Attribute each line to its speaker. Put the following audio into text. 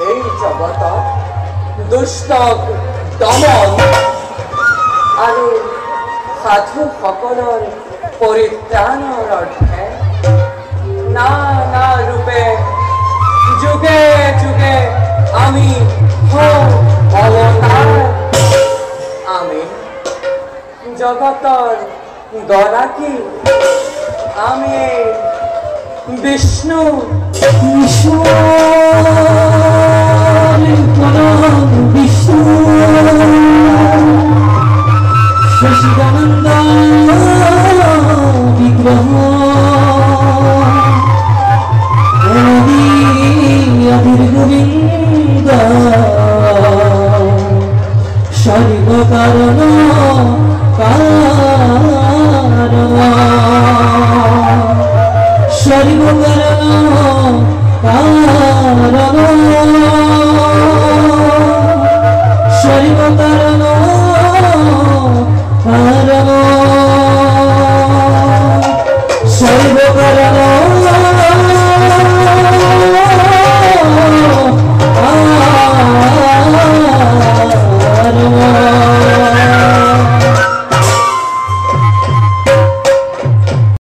Speaker 1: এই জগত দুষ্ট দমন আৰু সাধু সকলৰ পৰিত্ৰাণৰ অৰ্থে নানা ৰূপে যুগে যুগে আমি হওঁ অৱতাৰ। আমি জগতৰ গৰাকী, আমি বিষ্ণু।
Speaker 2: বিষ্ণু শশিদানন্দ বিগ্রহ আবির গোবিন্দ